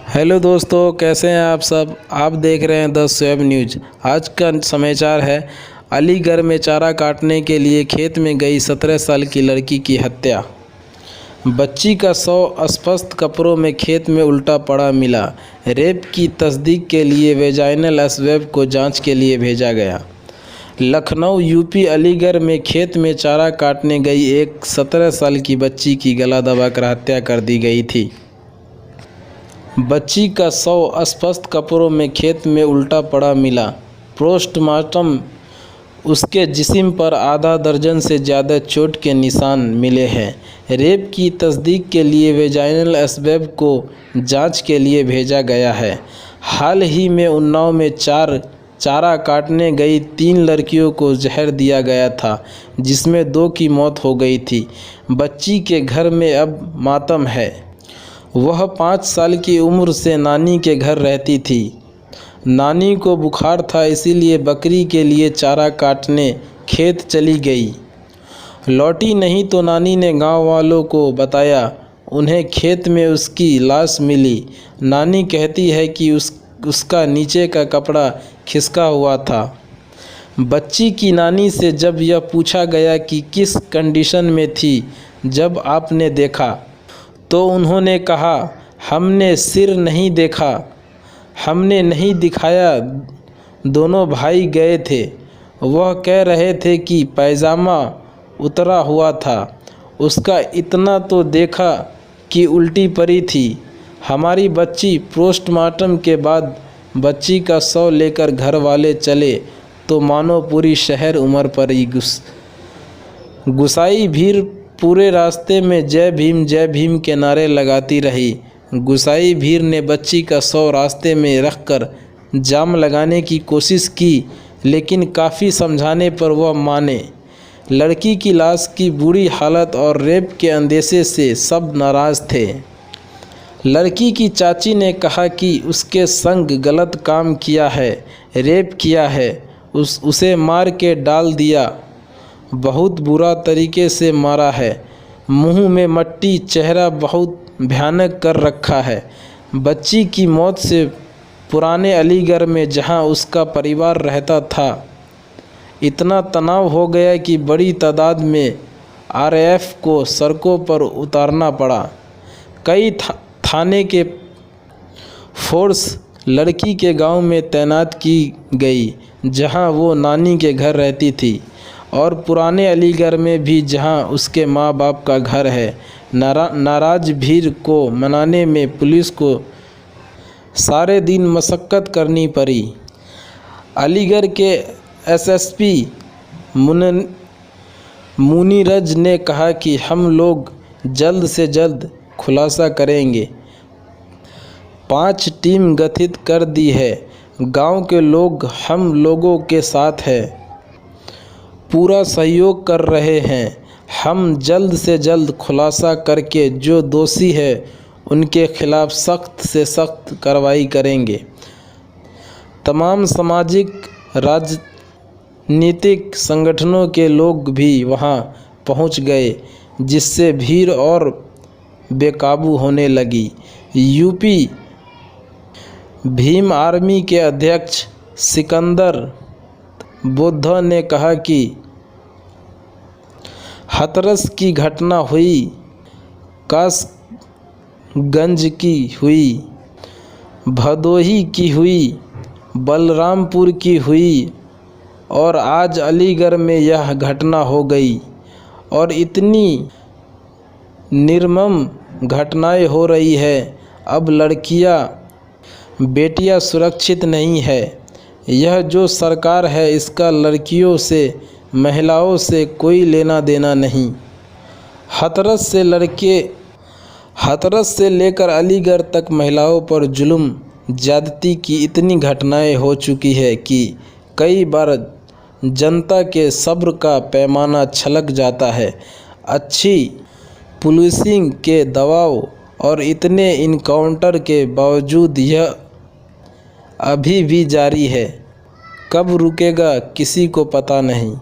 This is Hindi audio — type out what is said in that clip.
हेलो दोस्तों, कैसे हैं आप सब। आप देख रहे हैं द स्वैब न्यूज। आज का समाचार है, अलीगढ़ में चारा काटने के लिए खेत में गई 17 साल की लड़की की हत्या। बच्ची का शव अस्पष्ट कपड़ों में खेत में उल्टा पड़ा मिला। रेप की तस्दीक के लिए वेजाइनल स्वैब को जांच के लिए भेजा गया। लखनऊ यूपी अलीगढ़ में खेत में चारा काटने गई एक 17 साल की बच्ची की गला दबाकर हत्या कर दी गई थी। बच्ची का शव अस्पष्ट कपड़ों में खेत में उल्टा पड़ा मिला। पोस्टमार्टम उसके जिस्म पर आधा दर्जन से ज़्यादा चोट के निशान मिले हैं। रेप की तस्दीक के लिए वेजाइनल स्वैब को जांच के लिए भेजा गया है। हाल ही में उन्नाव में चारा काटने गई 3 लड़कियों को जहर दिया गया था, जिसमें 2 की मौत हो गई थी। बच्ची के घर में अब मातम है। वह 5 साल की उम्र से नानी के घर रहती थी। नानी को बुखार था, इसीलिए बकरी के लिए चारा काटने खेत चली गई। लौटी नहीं तो नानी ने गांव वालों को बताया। उन्हें खेत में उसकी लाश मिली। नानी कहती है कि उसका नीचे का कपड़ा खिसका हुआ था। बच्ची की नानी से जब यह पूछा गया कि किस कंडीशन में थी जब आपने देखा, तो उन्होंने कहा, हमने सिर नहीं देखा, हमने नहीं दिखाया। दोनों भाई गए थे। वह कह रहे थे कि पैजामा उतरा हुआ था। उसका इतना तो देखा कि उल्टी पड़ी थी। हमारी बच्ची पोस्टमार्टम के बाद बच्ची का शव लेकर घर वाले चले तो मानो पूरी शहर उमर पर ही गुसाई भीड़ पूरे रास्ते में जय भीम के नारे लगाती रही। गुसाई भीड़ ने बच्ची का शव रास्ते में रखकर जाम लगाने की कोशिश की, लेकिन काफ़ी समझाने पर वह माने। लड़की की लाश की बुरी हालत और रेप के अंदेशे से सब नाराज़ थे। लड़की की चाची ने कहा कि उसके संग गलत काम किया है, रेप किया है, उसे मार के डाल दिया। बहुत बुरा तरीके से मारा है। मुंह में मट्टी, चेहरा बहुत भयानक कर रखा है। बच्ची की मौत से पुराने अलीगढ़ में जहां उसका परिवार रहता था, इतना तनाव हो गया कि बड़ी तादाद में आरएएफ को सड़कों पर उतारना पड़ा। कई थाने के फोर्स लड़की के गांव में तैनात की गई, जहां वो नानी के घर रहती थी, और पुराने अलीगढ़ में भी, जहां उसके माँ बाप का घर है। नाराज भीड़ को मनाने में पुलिस को सारे दिन मशक्क़त करनी पड़ी। अलीगढ़ के एसएसपी मुनीरज ने कहा कि हम लोग जल्द से जल्द खुलासा करेंगे। 5 टीम गठित कर दी है। गांव के लोग हम लोगों के साथ हैं, पूरा सहयोग कर रहे हैं। हम जल्द से जल्द खुलासा करके जो दोषी है उनके खिलाफ सख्त से सख्त कार्रवाई करेंगे। तमाम सामाजिक राजनीतिक संगठनों के लोग भी वहां पहुंच गए, जिससे भीड़ और बेकाबू होने लगी। यूपी भीम आर्मी के अध्यक्ष सिकंदर बुद्ध ने कहा कि हाथरस की घटना हुई, कासगंज की हुई, भदोही की हुई, बलरामपुर की हुई, और आज अलीगढ़ में यह घटना हो गई। और इतनी निर्मम घटनाएं हो रही है। अब लड़कियां, बेटियां सुरक्षित नहीं है। यह जो सरकार है, इसका लड़कियों से, महिलाओं से कोई लेना देना नहीं। हाथरस से लेकर अलीगढ़ तक महिलाओं पर जुल्म ज्यादती की इतनी घटनाएं हो चुकी है कि कई बार जनता के सब्र का पैमाना छलक जाता है। अच्छी पुलिसिंग के दबाव और इतने इनकाउंटर के बावजूद यह अभी भी जारी है। कब रुकेगा किसी को पता नहीं।